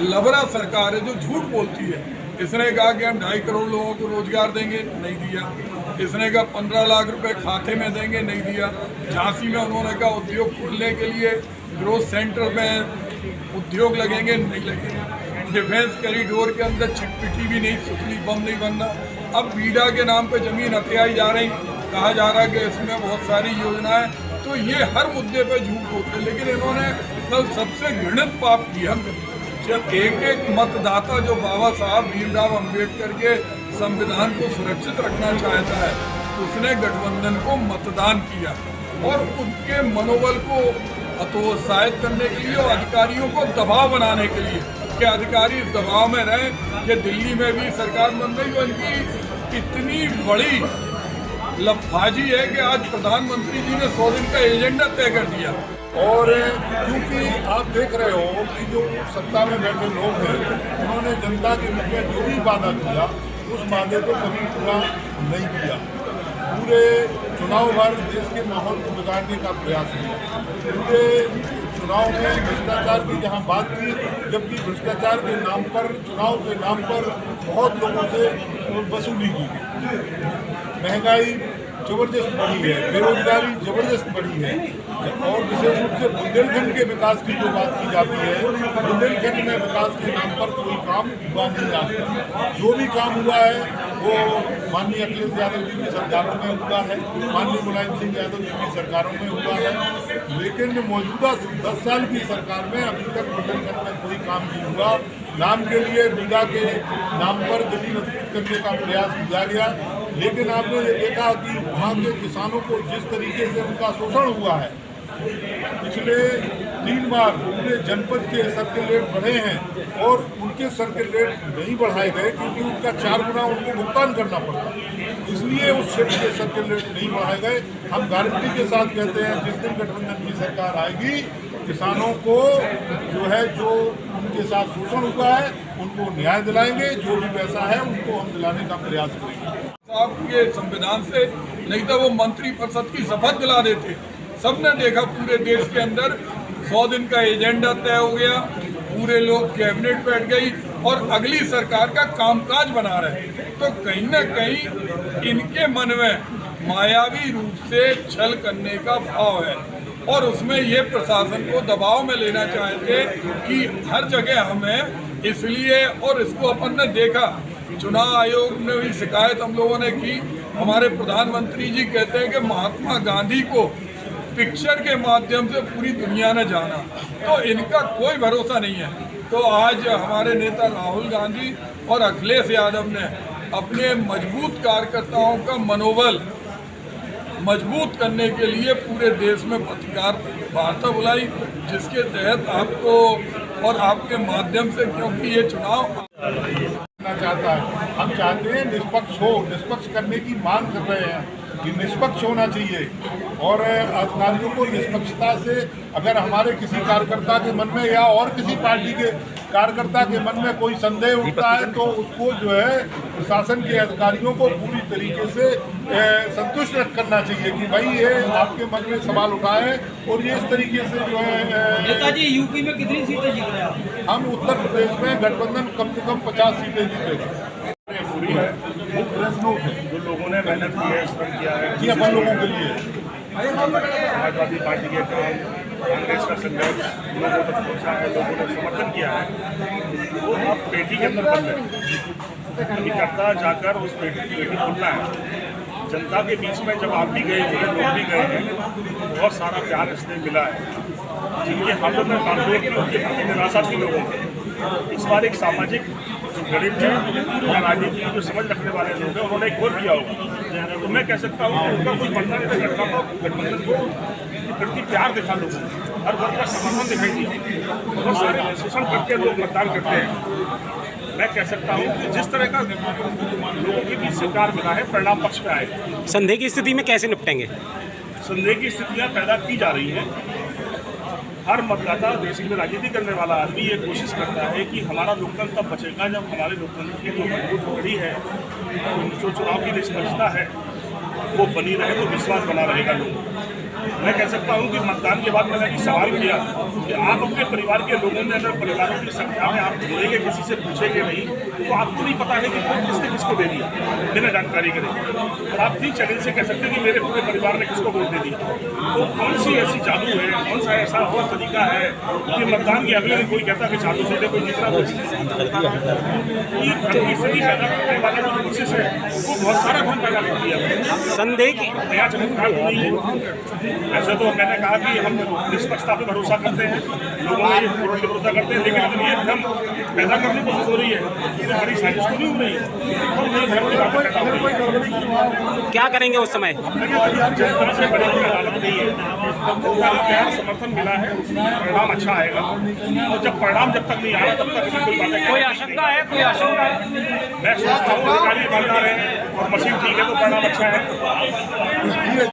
लबरा सरकार है जो झूठ बोलती है। इसने कहा कि हम 2.5 करोड़ लोगों को रोजगार देंगे, नहीं दिया। इसने कहा 15 लाख रुपए खाते में देंगे, नहीं दिया। झांसी में उन्होंने कहा उद्योग खोलने के लिए ग्रोथ सेंटर में उद्योग लगेंगे, नहीं लगेंगे। डिफेंस कॉरिडोर के अंदर चिटपिटी भी नहीं, सुतली बम नहीं बनना। अब बीडा के नाम पे जमीन हथियाई जा रही, कहा जा रहा है कि इसमें बहुत सारी योजनाएं। तो ये हर मुद्दे पे झूठ बोलते, लेकिन इन्होंने कल सबसे घृणित पाप किया जब एक मतदाता जो बाबा साहब भीमराव अंबेडकर के संविधान को सुरक्षित रखना चाहता है, उसने गठबंधन को मतदान किया और उनके मनोबल को हतोत्साहित करने के लिए और अधिकारियों को दबाव बनाने के लिए कि अधिकारी इस दबाव में रहें कि दिल्ली में भी सरकार बन गई। और इनकी इतनी बड़ी लफाजी है कि आज प्रधानमंत्री जी ने 100 दिन का एजेंडा तय कर दिया। और क्योंकि आप देख रहे हो कि जो सत्ता में बैठे लोग हैं, उन्होंने जनता के मुख में जो भी वादा किया उस वादे को कभी पूरा नहीं किया। पूरे चुनाव भर देश के माहौल को बिगाड़ने का प्रयास किया। पूरे चुनाव में भ्रष्टाचार की जहां बात की, जबकि भ्रष्टाचार के नाम पर, चुनाव के नाम पर बहुत लोगों से वसूली की गई। महंगाई जबरदस्त बढ़ी है, बेरोजगारी जबरदस्त बढ़ी है और विशेष रूप से बुंदेलखंड के विकास की जो बात की जाती है, बुंदेलखंड में विकास के नाम पर कोई काम हुआ नहीं आता। जो भी काम हुआ है वो माननीय अखिलेश यादव जी की सरकारों में हुआ है, माननीय मुलायम सिंह यादव जी की सरकारों में हुआ है, लेकिन मौजूदा 10 साल की सरकार में अभी तक बुंदेलखंड में कोई काम नहीं हुआ। नाम के लिए बीडा के नाम पर जमीन अधिकृत करने का प्रयास किया गया, लेकिन आपने ये देखा कि वहाँ के किसानों को जिस तरीके से उनका शोषण हुआ है, पिछले 3 बार पूरे जनपद के सर्किल रेट बढ़े हैं और उनके सर्किल रेट नहीं बढ़ाए गए क्योंकि उनका 4 गुना उनको भुगतान करना पड़ता, इसलिए उस क्षेत्र के सर्किल रेट नहीं बढ़ाए गए। हम गारंटी के साथ कहते हैं जिस दिन गठबंधन की सरकार आएगी, किसानों को जो उनके साथ शोषण हुआ है उनको न्याय दिलाएंगे, जो भी पैसा है उनको हम दिलाने का प्रयास करेंगे। साहब के संविधान से, नहीं तो वो मंत्री परिषद की शपथ दिला देते। सबने देखा पूरे देश के अंदर 100 दिन का एजेंडा तय हो गया, पूरे लोग कैबिनेट बैठ गई और अगली सरकार का कामकाज बना रहे। तो कहीं ना कहीं इनके मन में मायावी रूप से छल करने का भाव है और उसमें ये प्रशासन को दबाव में लेना चाहते कि हर जगह हमें, इसलिए और इसको अपन ने देखा, चुनाव आयोग ने भी शिकायत हम लोगों ने की। हमारे प्रधानमंत्री जी कहते हैं कि महात्मा गांधी को पिक्चर के माध्यम से पूरी दुनिया ने जाना, तो इनका कोई भरोसा नहीं है। तो आज हमारे नेता राहुल गांधी और अखिलेश यादव ने अपने मजबूत कार्यकर्ताओं का मनोबल मजबूत करने के लिए पूरे देश में पत्रकार वार्ता बुलाई, जिसके तहत आपको और आपके माध्यम से, क्योंकि ये चुनाव चाहता है, हम चाहते हैं निष्पक्ष हो, निष्पक्ष करने की मांग कर रहे हैं कि निष्पक्ष होना चाहिए और अधिकारियों को निष्पक्षता से, अगर हमारे किसी कार्यकर्ता के मन में या और किसी पार्टी के कार्यकर्ता के मन में कोई संदेह उठता है तो उसको प्रशासन के अधिकारियों को पूरी तरीके से संतुष्ट करना चाहिए कि भाई ये आपके मन में सवाल उठाए और ये इस तरीके से नेताजी यूपी में कितनी सीटें जीत रहे हैं? हम उत्तर प्रदेश में गठबंधन कम से कम 50 सीटें जीतेगा। पूरी है, वो प्रेस नोट है जो लोगों ने मेहनत की है, श्रम किया है, जी अपन लोगों के लिए समाजवादी पार्टी के काम, कांग्रेस का संघर्ष लोगों तक पहुँचा है, लोगों ने समर्थन किया है, वो अब पेटी के अंदर बंद है। अभिकर्ता जाकर उस पेटी की पेटी खोलना है। जनता के बीच में जब आप भी गए हैं, लोग भी गए हैं, बहुत सारा प्यार इसलिए मिला है। जिनके हाथों में कानून की, उनके प्रति निराशा थी लोगों को। इस बार एक सामाजिक जो गणित है या राजनीति की जो समझ रखने वाले लोग हैं, उन्होंने एक गोल किया होगा। तो मैं कह सकता हूँ कि उनका कुछ बनना नहीं घटना को, गठबंधन को प्रति प्यार दिखा लोगों को, हर वर्ग का समर्थन दिखाई दिया। बहुत सारे शोषण करके लोग मतदान करते हैं। मैं कह सकता हूँ कि जिस तरह का लोगों के बीच स्वीकार मिला है, परिणाम पक्ष में आएगा। संदेह की स्थिति में कैसे निपटेंगे? संदेह की स्थितियाँ पैदा की जा रही हैं। हर मतदाता, देश में राजनीति करने वाला आदमी ये कोशिश करता है कि हमारा लोकतंत्र तब बचेगा जब हमारे लोकतंत्र की जो मजबूत कड़ी है, जो चुनाव की निष्पक्षता है, वो बनी रहे, तो विश्वास बना रहेगा लोगों। मैं कह सकता हूँ कि मतदान के बाद मैंने अभी सवाल किया कि आप अपने परिवार के लोगों में अगर परिवारों की संख्या में आप जोड़ेंगे, किसी से पूछेंगे नहीं, तो आपको नहीं पता है कि वोट किसने किसको दे दिया बिना जानकारी के। और आप नहीं चैलेंज से कह सकते कि मेरे पूरे परिवार ने किसको वोट दे दिया। तो कौन सी ऐसी जादू है, कौन सा ऐसा और तरीका है कि मतदान के अगले दिन कोई कहता कि जादू से कोई जीत रहा, ये स्थिति पैदा करने वाला जो कोशिश है वो बहुत सारा भ्रम पैदा कर दिया। संदेह की नया चमत्कार तो नहीं है। ऐसे तो मैंने कहा कि हम निष्पक्षता पे भरोसा करते हैं, लोगों में पूर्ण भरोसा करते हैं, लेकिन अगर ये भ्रम पैदा करने की कोशिश हो रही है, ये बड़ी साजिश तो नहीं हो रही है और ये भ्रम की बातें पैदा हो रही है। क्या करेंगे उस समय? जनता से बड़ी कोई अदालत नहीं है, जनता का प्यार समर्थन मिला है, परिणाम अच्छा आएगा। और जब परिणाम जब तक नहीं आ रहा तब तक कोई बातें कोई आशंका है, कोई आशंका है? मैं सोचता हूँ अधिकारी ईमानदार है और मशीन ठीक है तो परिणाम अच्छा है।